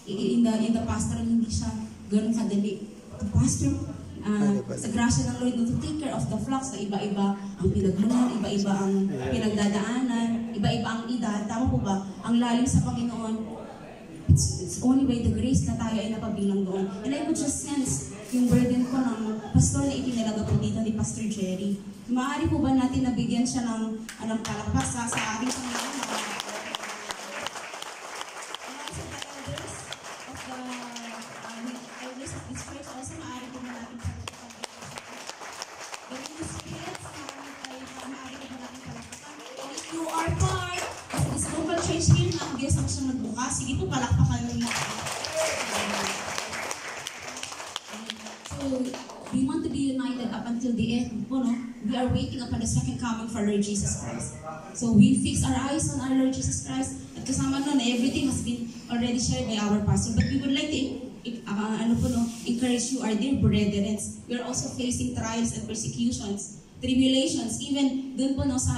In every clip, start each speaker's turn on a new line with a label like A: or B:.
A: in the pastoral, hindi siya ganun kadali. The pastor, sa grasya ng Lord, to take care of the flocks na iba-iba ang pinagmulan, iba-iba ang pinagdadaanan, iba-iba ang edad. Tama po ba? Ang lalim sa Panginoon, it's only by the grace na tayo ay napabilang doon. And I could just sense yung burden ko ng pastor na itinalaga po dito ni Pastor Jerry. Maaari po ba natin nabigyan siya ng palakpak sa ating Panginoon? Elders of this church also, maaari po ba natin palakpakan? But in the spirits, maaari po ba natin palakpakan? And if you are part of this local church here na ang Diyos ang siyang nagbukas, sige po palakpakan nyo natin. So, we want to be united up until the end. No? We are waiting upon the second coming for Lord Jesus Christ. So we fix our eyes on our Lord Jesus Christ. At kasama nun, everything has been already shared by our pastor. But we would like to encourage you, our dear brethren. We are also facing trials and persecutions, tribulations, even dun po no, sa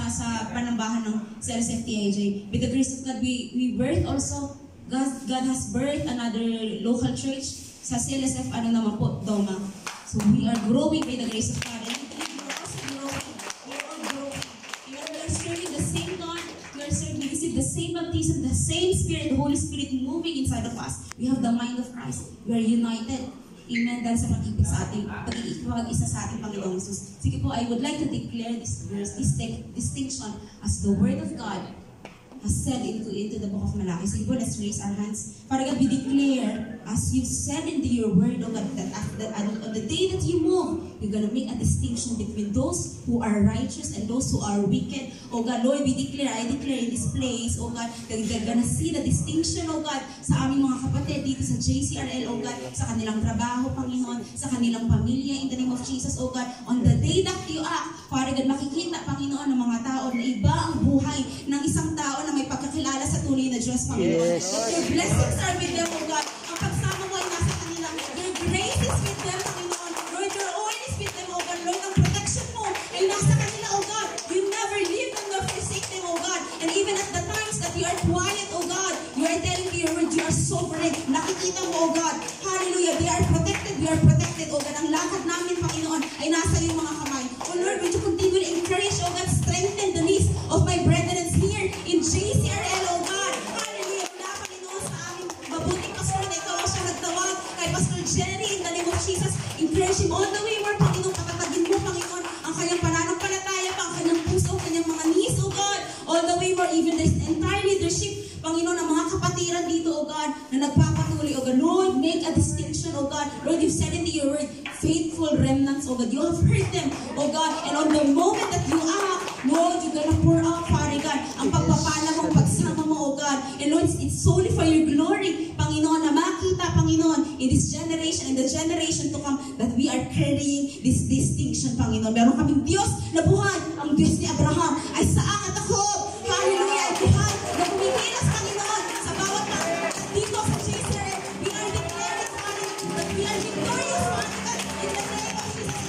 A: panambahan ng CLSF-TIJ. With the grace of God, we birth also, God has birthed another local church sa CLSF, Doma. So we are growing by the grace of God. And we are also growing. We are all growing. We are serving the same God. We receive the same baptism, the same Spirit, the Holy Spirit moving inside of us. We have the mind of Christ. We are united. Amen. Dahil sa pag-ibig sa ating, pag-isa sa ating Panginoong Jesus. Sige po, I would like to declare this verse, this distinction as the Word of God has said into the book of Malachi. Sige po, let's raise our hands. Father God, we declare, as you said into your word, oh God, that on the day that you move, you're going to make a distinction between those who are righteous and those who are wicked. Oh God, Lord, I declare in this place, oh God, that you're going to see the distinction, oh God, sa aming mga kapatid dito sa JCRL, oh God, sa kanilang trabaho, Panginoon, sa kanilang pamilya, in the name of Jesus, oh God, on the day that you act, Father God, makikita, Panginoon, ng mga tao na iba ang buhay ng isang tao na may pagkakilala sa tunay na Diyos, Panginoon. Yes. That your blessings are with them, oh God. Ang pagsama mo ay nasa kanila. Your grace is with them, Panginoon. Lord, your oil is with them, oh God. Lord, ang protection mo ay nasa kanila, oh God. You never leave them nor forsake them, oh God. And even at the times that you are quiet, oh God, you are telling me your word, you are sovereign. Nakikita mo, oh God. Hallelujah. They are protected. We are protected, oh God. Ang lakad namin, Panginoon, ay nasa iyong mga kamay. Oh Lord, would you continue to encourage, oh God, strengthen the knees of my brethren here in JCRL, oh God. Hallelujah. Mula, Panginoon, sa aming mabuting pastor na ikaw ang siya nagtawag kay Pastor Jerry in the name of Jesus. Encourage him all the way where, Panginoon, patatagin mo, Panginoon, ang kanyang pananampalataya pa, ang kanyang puso, ang kanyang mga knees, oh God. All the way where even the entire leadership, Panginoon, ang mga kapatiran dito, oh God, na nagpapatuloy, oh God. Lord, make a distinction, oh God. Lord, you've said in your word, faithful remnants, oh God. You have heard them, oh God. And on the moment that you act, Lord, you're gonna pour out, Father God, ang pagpapala mo, pagsama mo, oh God. And Lord, it's solely for your glory, Panginoon, na makita, Panginoon, in this generation, and the generation to come, that we are carrying this distinction, Panginoon. Meron kaming Diyos na buhay. Ang Diyos ni Abraham ay Saang at Jacob. Hallelujah. Ang buhay na kumikilos, Panginoon, sa bawat dito sa JCRL. We are declaring, Father, that we are victorious, Father God, in the name of Jesus.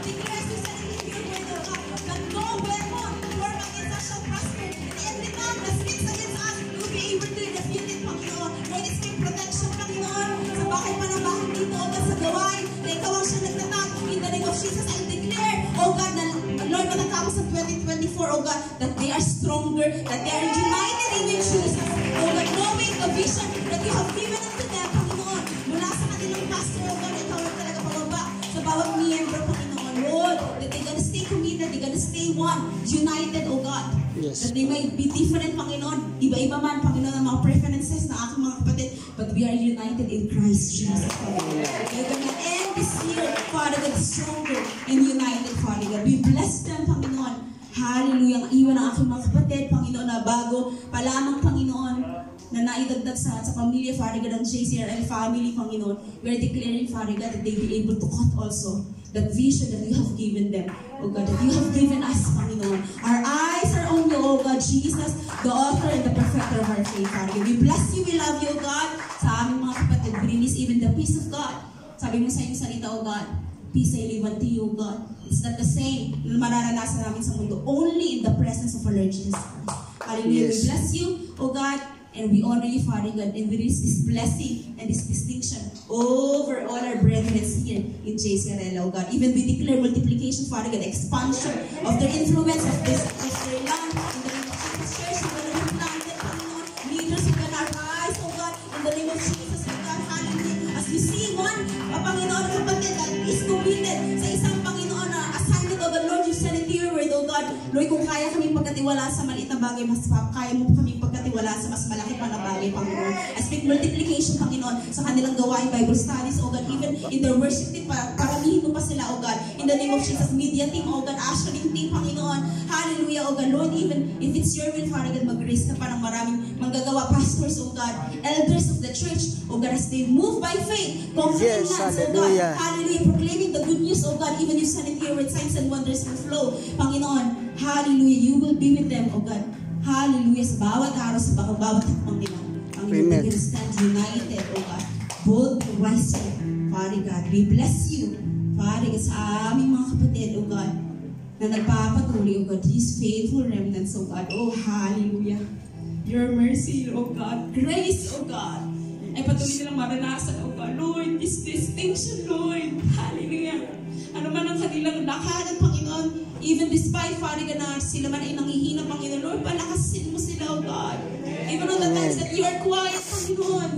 A: Declare to send in your word, oh God, that no weapon formed against us shall prosper, and every tongue that speaks against us will be able to defeat it, Panginoon. Lord, it's your protection, Panginoon, sa bakit panambahan dito, oh God, sa gawain, na ikaw ang siya nagtatag. In the name of Jesus, I declare, oh God, na Lord, matatapos sa 2024, oh God, that they are stronger, that they are united in your Jesus. Oh God, knowing the vision that you have given unto them, Panginoon, mula sa kanilang pastor, oh God, ikaw ang talaga pababa sa bawat member, Panginoon. Lord, that they're gonna stay committed, they're gonna stay one, united, oh God. Yes. That they might be different, Panginoon. Iba-iba man, Panginoon, ang mga preferences na aking mga kapatid, but we are united in Christ Jesus. We're gonna end this year, Father God, stronger and united, Father God. We bless them, Panginoon. Hallelujah. Ang iwan ng aking mga kapatid, Panginoon, na bago pa lamang, Panginoon, na naidagdag sa pamilya, Father God, ng JCRL family, Panginoon. We are declaring, Father God, that they be able to cut also that vision that you have given them, oh God, that you have given us, Panginoon. Our eyes are on you, oh God, Jesus, the author and the perfecter of our faith, Father God. We bless you, we love you, oh God. Sa aming mga kapatid, we release even the peace of God. Sabi mo sa iyong salita, oh God, peace I leave unto you, oh God. It's not the same na mararanasan namin sa mundo, only in the presence of our Lord Jesus Christ. Hallelujah. Yes. We bless you, oh God. And we honor you, Father God, and we release this blessing and this distinction over all our brethren here in J.C. Arela, oh God. Even we declare multiplication, Father God, expansion of the influence of their land in the name of Jesus. Church, in the name of planted, Panginoon, leaders who can arise, oh God, in the name of Jesus, oh God, hallelujah. As we see one, Panginoon, kapatid, that is committed sa isang Panginoon na assignment of the Lord, you send it to your word, oh God. Lord, kung kaya kami pagkatiwala sa maliit na bagay, mas kaya mo kami pagkatiwala sa mas malaki pa na bagay, Panginoon. I speak multiplication, Panginoon, sa kanilang gawain Bible studies, oh God, even in their worship team, paramihin mo pa sila, oh God, in the name of Jesus, media team, oh God, ushering team, Panginoon, hallelujah, oh God, Lord, even if it's your will, Father God, mag-raise ka pa ng maraming manggagawa, pastors, oh God, elders of the church, oh God, as they move by faith, conquering lands, oh God, hallelujah, proclaiming the good news, oh God, even you send it here with signs and wonders will flow, Panginoon, hallelujah, you will be with them, oh God, hallelujah, sa bawat araw, sa bawat hakbang nila, Panginoon, we can stand united, oh God, bold and wisely, Father God, we bless you, Father God, sa aming mga kapatid, oh God, na nagpapatuloy, oh God, these faithful remnants, oh God, oh hallelujah, your mercy, oh God, grace, oh God, ay patuloy nilang maranasan, oh God, Lord, this distinction, Lord, hallelujah, ano man ang kanilang lakaran, Panginoon, even despite, Father God, na sila man ay nanghihina, Panginoon, Lord, palakasin mo sila, oh God, even on the times that you are quiet, Panginoon,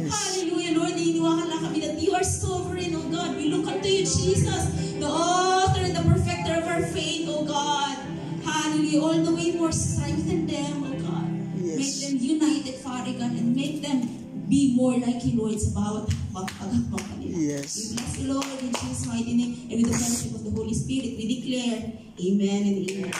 A: hallelujah, Lord, niniwakan lang kami that you are sovereign, oh God, we look up to you, Jesus, the author and the perfecter of our faith, oh God, hallelujah, all the way more strengthen them, oh God, make them united, Father God, and make them be more like you, Lord, sa bawat paghakbang kanila. We bless you, Lord, in Jesus' mighty name, and with the fellowship of the Holy Spirit, we declare, Amen and Amen.